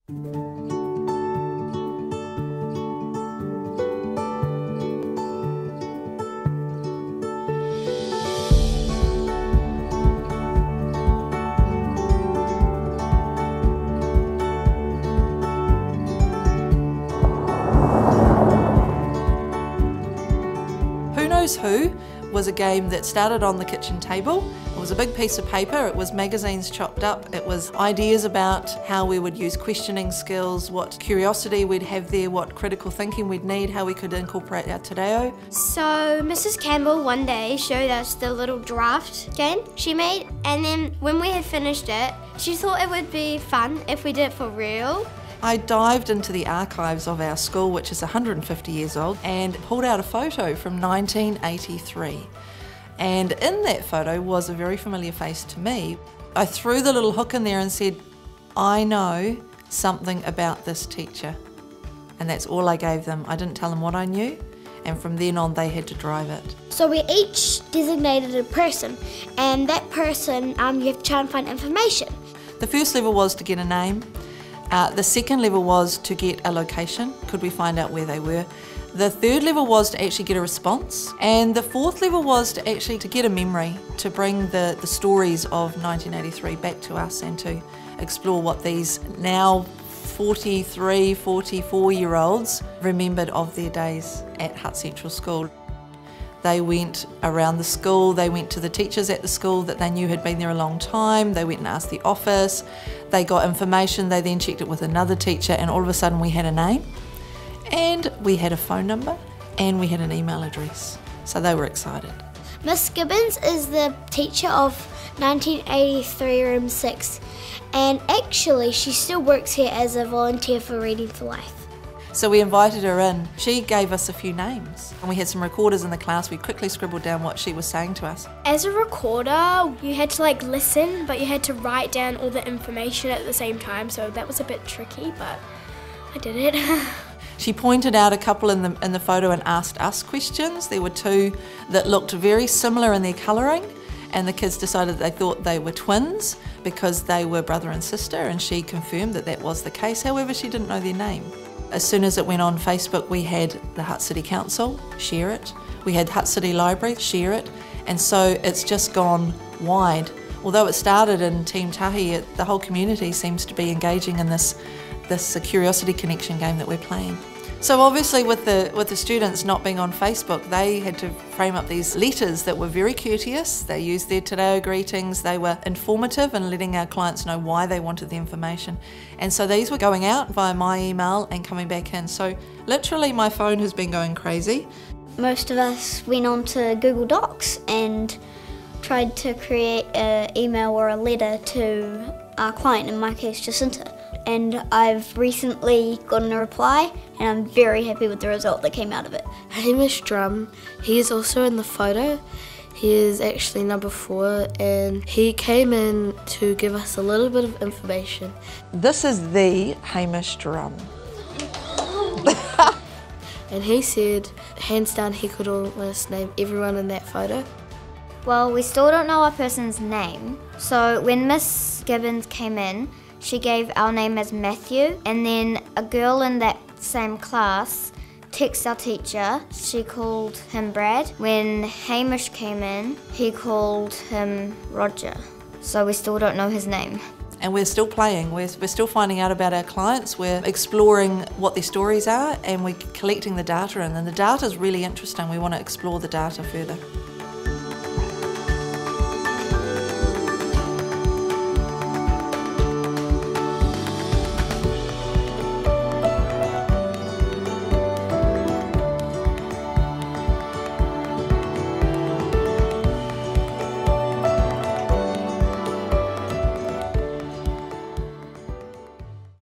Who Knows Who was a game that started on the kitchen table. It was a big piece of paper, it was magazines chopped up, it was ideas about how we would use questioning skills, what curiosity we'd have there, what critical thinking we'd need, how we could incorporate our te reo. So Mrs. Campbell one day showed us the little draft game she made, and then when we had finished it, she thought it would be fun if we did it for real. I dived into the archives of our school, which is 150 years old, and pulled out a photo from 1983. And in that photo was a very familiar face to me. I threw the little hook in there and said, I know something about this teacher. And that's all I gave them. I didn't tell them what I knew, and from then on they had to drive it. So we each designated a person, and that person, you have to try and find information. The first level was to get a name. The second level was to get a location. Could we find out where they were? The third level was to actually get a response. And the fourth level was to actually get a memory, to bring the stories of 1983 back to us and to explore what these now 43, 44-year-olds remembered of their days at Hutt Central School. They went around the school, they went to the teachers at the school that they knew had been there a long time, they went and asked the office, they got information, they then checked it with another teacher, and all of a sudden we had a name, and we had a phone number, and we had an email address. So they were excited. Miss Gibbons is the teacher of 1983 Room 6, and actually she still works here as a volunteer for Reading for Life. So we invited her in. She gave us a few names, and we had some recorders in the class. We quickly scribbled down what she was saying to us. As a recorder, you had to listen, but you had to write down all the information at the same time, so that was a bit tricky, but I did it. She pointed out a couple in the photo and asked us questions. There were two that looked very similar in their colouring, and the kids decided they thought they were twins because they were brother and sister, and she confirmed that that was the case. However, she didn't know their name. As soon as it went on Facebook, we had the Hutt City Council share it, we had Hutt City Library share it, and so it's just gone wide. Although it started in Team Tahi, the whole community seems to be engaging in this curiosity connection game that we're playing. So obviously with the students not being on Facebook, they had to frame up these letters that were very courteous. They used their te reo greetings, they were informative and letting our clients know why they wanted the information. And so these were going out via my email and coming back in. So literally my phone has been going crazy. Most of us went on to Google Docs and tried to create an email or a letter to our client, in my case Jacinta. And I've recently gotten a reply, and I'm very happy with the result that came out of it. Hamish Drum, he is also in the photo. He is actually number 4, and he came in to give us a little bit of information. This is the Hamish Drum. And he said, hands down, he could almost name everyone in that photo. Well, we still don't know our person's name, so when Miss Gibbons came in, she gave our name as Matthew, and then a girl in that same class texted our teacher. She called him Brad. When Hamish came in, he called him Roger. So we still don't know his name. And we're still playing, we're still finding out about our clients, we're exploring what their stories are, and we're collecting the data in. And the data is really interesting, we want to explore the data further.